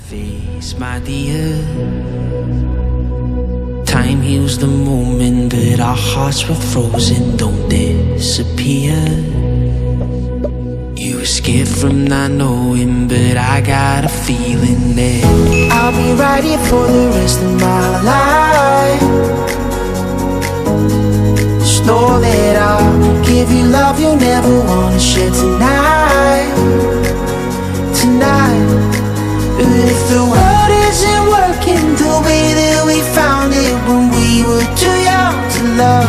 face, my dear. Time heals the moment, but our hearts were frozen, don't disappear. You escaped from not knowing, but I got a feeling that I'll be right here for the rest of my life. Just know that I'll give you love you'll never wanna share tonight. But if the world isn't working the way that we found it when we were too young to love,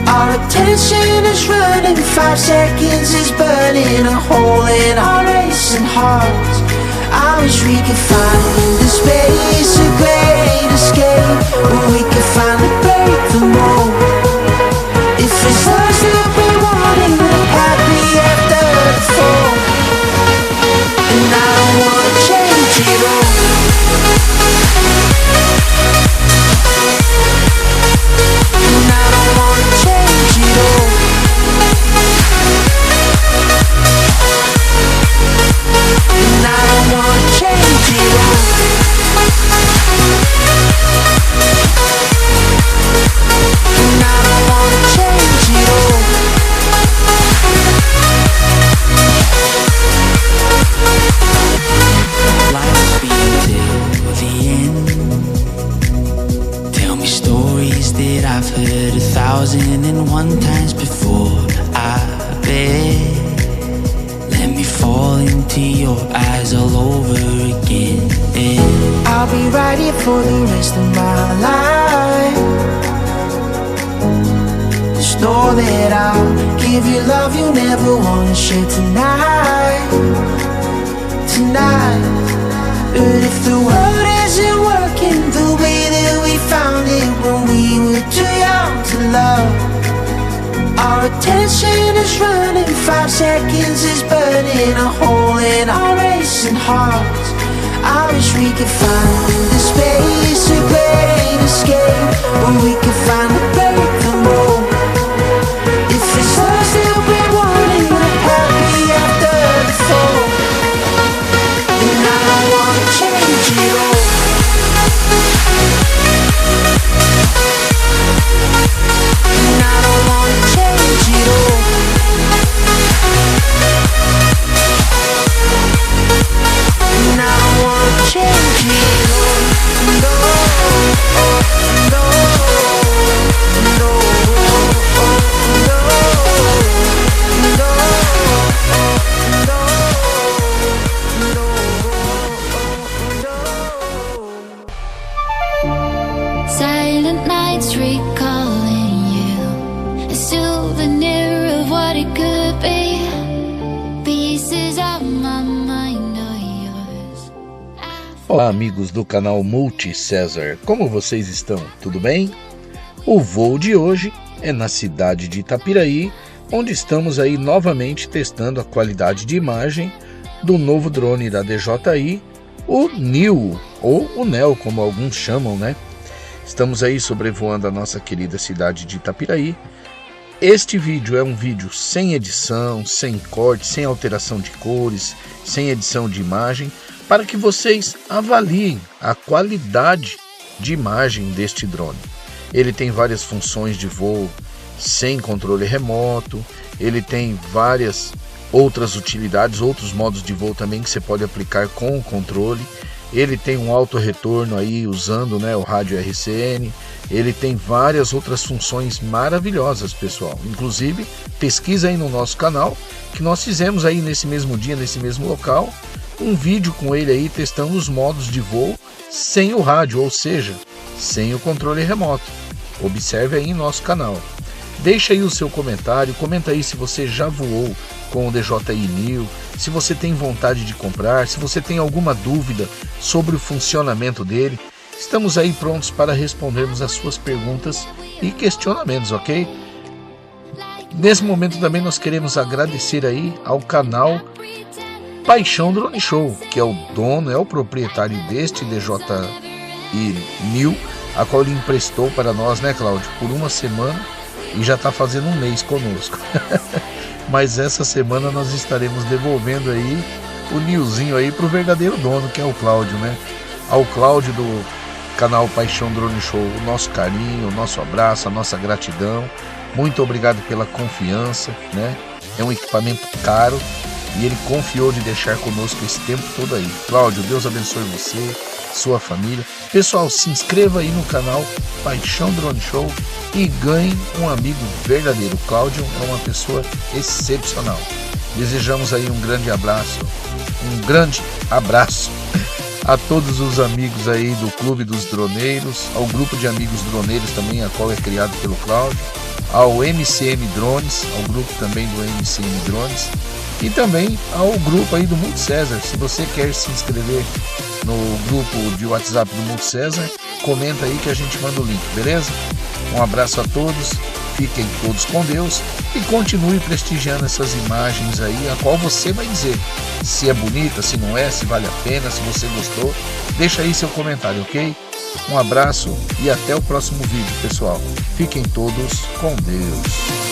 our attention is running, 5 seconds is burning a hole in our racing hearts. I wish we could find the space, a great escape, where we could finally break the mold. If it's us that we wanting, happy after the fall. And I don't wanna change it all. And I don't wanna change it all. And I don't wanna change it all. And I don't wanna change it all. Life's been till the end. Tell me stories that I've heard 1,001 times before. I bet. Let me fall into your eyes all over again. I'll be right here for the rest of my life. Just know that I'll give you love you never wanna share tonight. But if the world isn't working the way that we found it when we were too young to love, our attention is running, 5 seconds is burning a hole in our racing hearts. I wish we could find the space, a great escape, where we could finally break the mold. If it's us that we're wanting, we're happy after the fall. And I don't wanna change it all. And I don't wanna change it all. And I don't wanna change it all. No, no, no, no, Silent nights recalling you, a souvenir of what it could be. Pieces of my mind are yours. Olá, amigos do canal Multi César, como vocês estão? Tudo bem? O voo de hoje é na cidade de Itapiraí, onde estamos aí novamente testando a qualidade de imagem do novo drone da DJI, o NEO, ou o NEO, como alguns chamam, né? Estamos aí sobrevoando a nossa querida cidade de Itapiraí. Este vídeo é um vídeo sem edição, sem corte, sem alteração de cores, sem edição de imagem, para que vocês avaliem a qualidade de imagem deste drone. Ele tem várias funções de voo sem controle remoto, ele tem várias outras utilidades, outros modos de voo também que você pode aplicar com o controle. Ele tem um auto retorno aí usando, né, o rádio RCN. Ele tem várias outras funções maravilhosas, pessoal. Inclusive, pesquisa aí no nosso canal, que nós fizemos aí nesse mesmo dia, nesse mesmo local, um vídeo com ele aí testando os modos de voo sem o rádio, ou seja, sem o controle remoto. Observe aí em nosso canal. Deixa aí o seu comentário, comenta aí se você já voou com o DJI NEO, se você tem vontade de comprar, se você tem alguma dúvida sobre o funcionamento dele. Estamos aí prontos para respondermos as suas perguntas e questionamentos, ok? Nesse momento também nós queremos agradecer aí ao canal Paixão Drone Show, que é o dono, é o proprietário deste DJI NEO, a qual ele emprestou para nós, né, Cláudio, por uma semana, e já está fazendo um mês conosco. Mas essa semana nós estaremos devolvendo aí o Nilzinho aí pro verdadeiro dono, que é o Cláudio, né? Ao Cláudio do canal Paixão Drone Show, o nosso carinho, o nosso abraço, a nossa gratidão. Muito obrigado pela confiança, né? É um equipamento caro e ele confiou de deixar conosco esse tempo todo aí. Cláudio, Deus abençoe você, sua família. Pessoal, se inscreva aí no canal Paixão Drone Show e ganhe um amigo verdadeiro. O Cláudio é uma pessoa excepcional. Desejamos aí um grande abraço a todos os amigos aí do Clube dos Droneiros, ao grupo de amigos droneiros também, a qual é criado pelo Cláudio, ao MCM Drones, ao grupo também do MCM Drones e também ao grupo aí do Multi César. Se você quer se inscrever no grupo de WhatsApp do Multi César, comenta aí que a gente manda o link, beleza? Um abraço a todos, fiquem todos com Deus e continue prestigiando essas imagens aí, a qual você vai dizer se é bonita, se não é, se vale a pena, se você gostou. Deixa aí seu comentário, ok? Um abraço e até o próximo vídeo, pessoal. Fiquem todos com Deus.